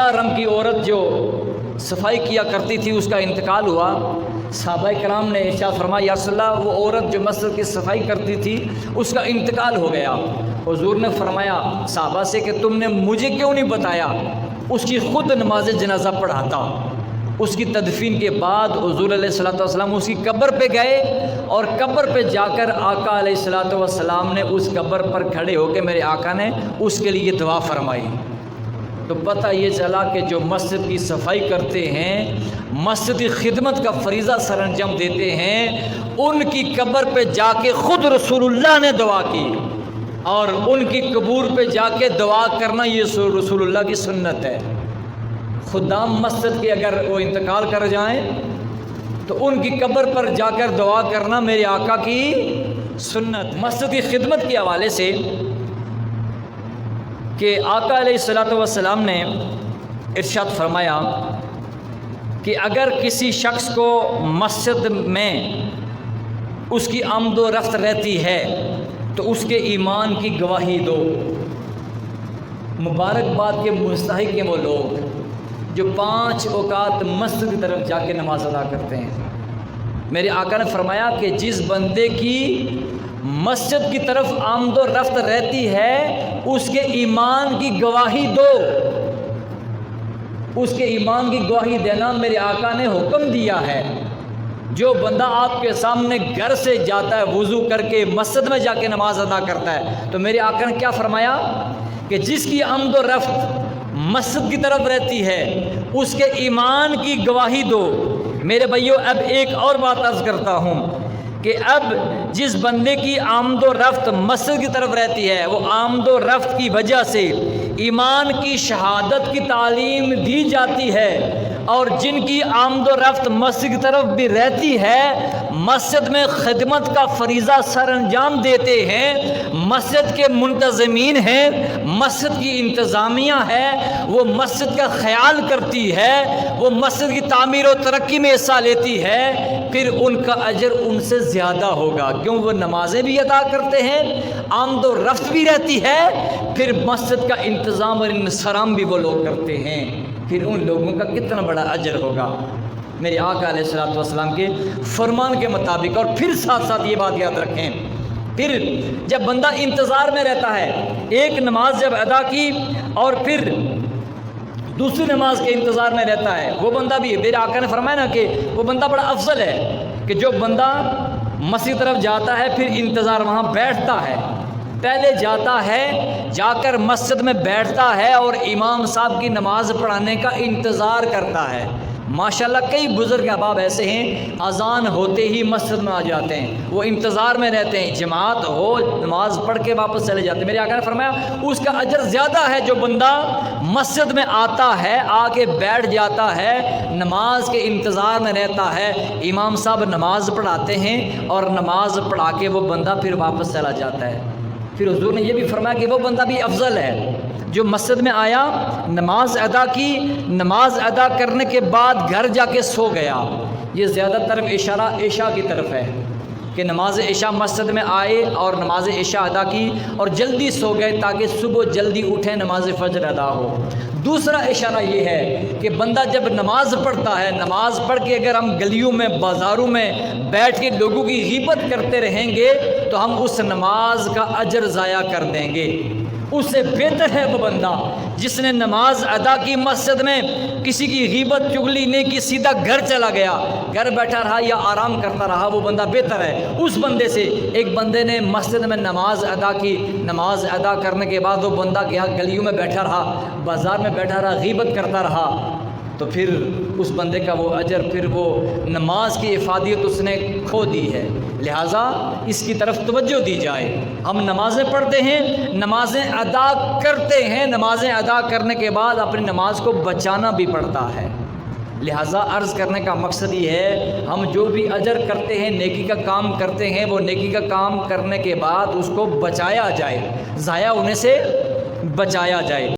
سیاہ رنگ کی عورت جو صفائی کیا کرتی تھی اس کا انتقال ہوا۔ صحابہ کرام نے ارشاد فرمایا یا رسول اللہ وہ عورت جو مسجد کی صفائی کرتی تھی اس کا انتقال ہو گیا۔ حضور نے فرمایا صحابہ سے کہ تم نے مجھے کیوں نہیں بتایا، اس کی خود نماز جنازہ پڑھاتا۔ اس کی تدفین کے بعد حضور علیہ الصلوۃ والسلام اس کی قبر پہ گئے اور قبر پہ جا کر آقا علیہ الصلوۃ والسلام نے اس قبر پر کھڑے ہو کے میرے آقا نے اس کے لیے دعا فرمائی۔ تو پتہ یہ چلا کہ جو مسجد کی صفائی کرتے ہیں، مسجد کی خدمت کا فریضہ سر انجام دیتے ہیں، ان کی قبر پہ جا کے خود رسول اللہ نے دعا کی، اور ان کی قبور پہ جا کے دعا کرنا یہ رسول اللہ کی سنت ہے۔ خدام مسجد کے اگر وہ انتقال کر جائیں تو ان کی قبر پر جا کر دعا کرنا میرے آقا کی سنت۔ مسجد کی خدمت کے حوالے سے کہ آقا علیہ الصلوۃ والسلام نے ارشاد فرمایا کہ اگر کسی شخص کو مسجد میں اس کی آمد و رفت رہتی ہے تو اس کے ایمان کی گواہی دو۔ مبارکباد کے مستحق ہیں وہ لوگ جو 5 اوقات مسجد کی طرف جا کے نماز ادا کرتے ہیں۔ میرے آقا نے فرمایا کہ جس بندے کی مسجد کی طرف آمد و رفت رہتی ہے اس کے ایمان کی گواہی دو۔ اس کے ایمان کی گواہی دینا میرے آقا نے حکم دیا ہے۔ جو بندہ آپ کے سامنے گھر سے جاتا ہے وضو کر کے مسجد میں جا کے نماز ادا کرتا ہے، تو میرے آقا نے کیا فرمایا کہ جس کی آمد و رفت مسجد کی طرف رہتی ہے اس کے ایمان کی گواہی دو۔ میرے بھائیو اب ایک اور بات عرض کرتا ہوں کہ اب جس بندے کی آمد و رفت مسجد کی طرف رہتی ہے وہ آمد و رفت کی وجہ سے ایمان کی شہادت کی تعلیم دی جاتی ہے، اور جن کی آمد و رفت مسجد کی طرف بھی رہتی ہے مسجد میں خدمت کا فریضہ سر انجام دیتے ہیں، مسجد کے منتظمین ہیں، مسجد کی انتظامیہ ہے، وہ مسجد کا خیال کرتی ہے، وہ مسجد کی تعمیر و ترقی میں حصہ لیتی ہے، پھر ان کا اجر ان سے زیادہ ہوگا، کیوں وہ نمازیں بھی ادا کرتے ہیں، آمد و رفت بھی رہتی ہے، پھر مسجد کا انتظام اور انصرام بھی وہ لوگ کرتے ہیں، پھر ان لوگوں کا کتنا بڑا اجر ہوگا میرے آقا علیہ الصلوۃ والسلام کے فرمان کے مطابق۔ اور پھر ساتھ ساتھ یہ بات یاد رکھیں، پھر جب بندہ انتظار میں رہتا ہے، ایک نماز جب ادا کی اور پھر دوسری نماز کے انتظار میں رہتا ہے، وہ بندہ بھی میرے آقا نے فرمایا نا کہ وہ بندہ بڑا افضل ہے کہ جو بندہ مسجد کی طرف جاتا ہے پھر انتظار وہاں بیٹھتا ہے، پہلے جاتا ہے جا کر مسجد میں بیٹھتا ہے اور امام صاحب کی نماز پڑھانے کا انتظار کرتا ہے۔ ماشاءاللہ کئی بزرگ احباب ایسے ہیں اذان ہوتے ہی مسجد میں آ جاتے ہیں، وہ انتظار میں رہتے ہیں، جماعت ہو نماز پڑھ کے واپس چلے جاتے ہیں۔ میرے آقا نے فرمایا اس کا اجر زیادہ ہے جو بندہ مسجد میں آتا ہے، آ کے بیٹھ جاتا ہے، نماز کے انتظار میں رہتا ہے، امام صاحب نماز پڑھاتے ہیں اور نماز پڑھا کے وہ بندہ پھر واپس چلا جاتا ہے۔ پھر حضور نے یہ بھی فرمایا کہ وہ بندہ بھی افضل ہے جو مسجد میں آیا، نماز ادا کی، نماز ادا کرنے کے بعد گھر جا کے سو گیا۔ یہ زیادہ تر اشارہ عشاء کی طرف ہے کہ نماز عشاء مسجد میں آئے اور نماز عشاء ادا کی اور جلدی سو گئے تاکہ صبح جلدی اٹھے نماز فجر ادا ہو۔ دوسرا اشارہ یہ ہے کہ بندہ جب نماز پڑھتا ہے، نماز پڑھ کے اگر ہم گلیوں میں بازاروں میں بیٹھ کے لوگوں کی غیبت کرتے رہیں گے تو ہم اس نماز کا اجر ضائع کر دیں گے۔ اس سے بہتر ہے وہ بندہ جس نے نماز ادا کی مسجد میں، کسی کی غیبت چغلی نہیں کی، سیدھا گھر چلا گیا، گھر بیٹھا رہا یا آرام کرتا رہا، وہ بندہ بہتر ہے اس بندے سے۔ ایک بندے نے مسجد میں نماز ادا کی، نماز ادا کرنے کے بعد وہ بندہ کیا گلیوں میں بیٹھا رہا، بازار میں بیٹھا رہا، غیبت کرتا رہا، تو پھر اس بندے کا وہ اجر، پھر وہ نماز کی افادیت اس نے کھو دی ہے۔ لہٰذا اس کی طرف توجہ دی جائے۔ ہم نمازیں پڑھتے ہیں، نمازیں ادا کرتے ہیں، نمازیں ادا کرنے کے بعد اپنی نماز کو بچانا بھی پڑتا ہے۔ لہٰذا عرض کرنے کا مقصد یہ ہے ہم جو بھی اجر کرتے ہیں، نیکی کا کام کرتے ہیں، وہ نیکی کا کام کرنے کے بعد اس کو بچایا جائے، ضائع ہونے سے بچایا جائے۔